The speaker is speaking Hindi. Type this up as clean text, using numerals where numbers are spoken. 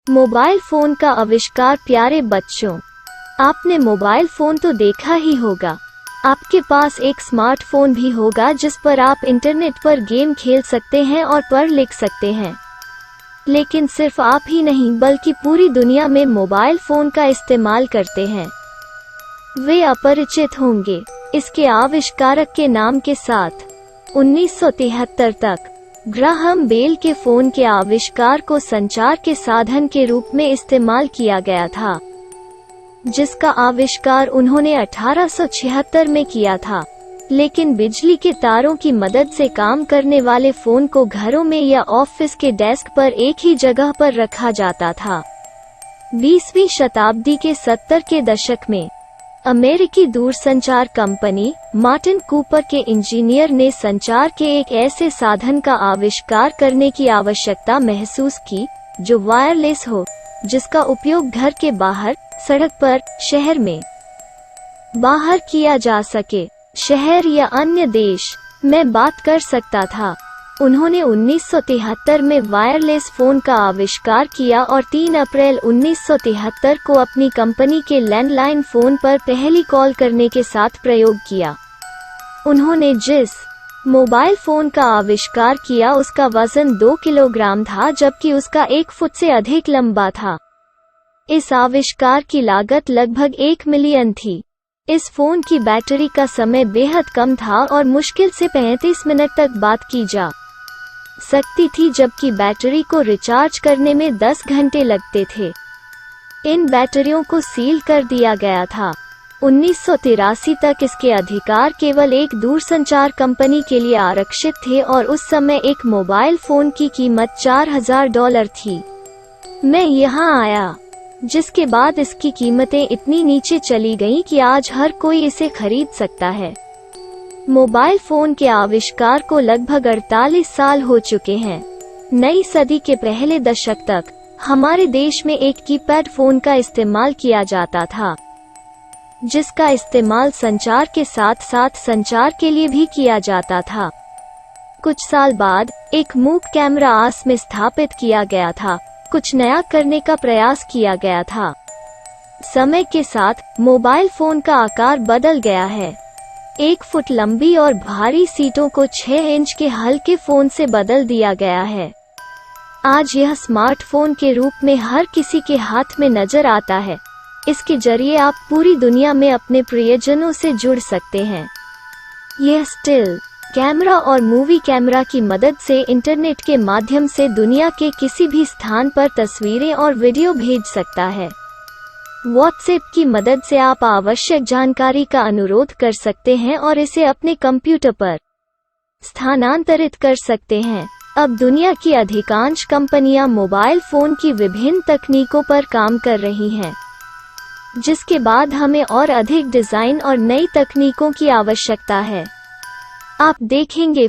मोबाइल फोन का आविष्कार। प्यारे बच्चों, आपने मोबाइल फोन तो देखा ही होगा। आपके पास एक स्मार्टफोन भी होगा जिस पर आप इंटरनेट पर गेम खेल सकते हैं और पढ़ लिख सकते हैं। लेकिन सिर्फ आप ही नहीं बल्कि पूरी दुनिया में मोबाइल फोन का इस्तेमाल करते हैं। वे अपरिचित होंगे इसके आविष्कारक के नाम के साथ। 1973 तक ग्राहम बेल के फोन के आविष्कार को संचार के साधन के रूप में इस्तेमाल किया गया था, जिसका आविष्कार उन्होंने 1876 में किया था। लेकिन बिजली के तारों की मदद से काम करने वाले फोन को घरों में या ऑफिस के डेस्क पर एक ही जगह पर रखा जाता था। 20वीं शताब्दी के 70 के दशक में अमेरिकी दूरसंचार कंपनी मार्टिन कूपर के इंजीनियर ने संचार के एक ऐसे साधन का आविष्कार करने की आवश्यकता महसूस की जो वायरलेस हो, जिसका उपयोग घर के बाहर, सड़क पर, शहर में बाहर किया जा सके, शहर या अन्य देश में बात कर सकता था। उन्होंने 1973 में वायरलेस फोन का आविष्कार किया और 3 अप्रैल 1973 को अपनी कंपनी के लैंडलाइन फोन पर पहली कॉल करने के साथ प्रयोग किया। उन्होंने जिस मोबाइल फोन का आविष्कार किया उसका वजन 2 किलोग्राम था, जबकि उसका 1 फुट से अधिक लंबा था। इस आविष्कार की लागत लगभग 1 मिलियन थी। इस फोन की बैटरी का समय बेहद कम था और मुश्किल से 35 मिनट तक बात की जा सकती थी, जबकि बैटरी को रिचार्ज करने में 10 घंटे लगते थे। इन बैटरियों को सील कर दिया गया था। 1983 तक इसके अधिकार केवल एक दूरसंचार कंपनी के लिए आरक्षित थे और उस समय एक मोबाइल फोन की कीमत $4000 थी। मैं यहाँ आया, जिसके बाद इसकी कीमतें इतनी नीचे चली गईं कि आज हर कोई इसे खरीद सकता है। मोबाइल फोन के आविष्कार को लगभग 48 साल हो चुके हैं। नई सदी के पहले दशक तक हमारे देश में एक कीपैड फोन का इस्तेमाल किया जाता था, जिसका इस्तेमाल संचार के साथ साथ संचार के लिए भी किया जाता था। कुछ साल बाद एक मूक कैमरा आस में स्थापित किया गया था। कुछ नया करने का प्रयास किया गया था। समय के साथ मोबाइल फोन का आकार बदल गया है। 1 फुट लंबी और भारी सीटों को 6 इंच के हल्के फोन से बदल दिया गया है। आज यह स्मार्टफोन के रूप में हर किसी के हाथ में नजर आता है। इसके जरिए आप पूरी दुनिया में अपने प्रियजनों से जुड़ सकते हैं। यह स्टिल कैमरा और मूवी कैमरा की मदद से इंटरनेट के माध्यम से दुनिया के किसी भी स्थान पर तस्वीरें और वीडियो भेज सकता है। व्हाट्सएप की मदद से आप आवश्यक जानकारी का अनुरोध कर सकते हैं और इसे अपने कंप्यूटर पर स्थानांतरित कर सकते हैं। अब दुनिया की अधिकांश कंपनियां मोबाइल फोन की विभिन्न तकनीकों पर काम कर रही हैं, जिसके बाद हमें और अधिक डिजाइन और नई तकनीकों की आवश्यकता है। आप देखेंगे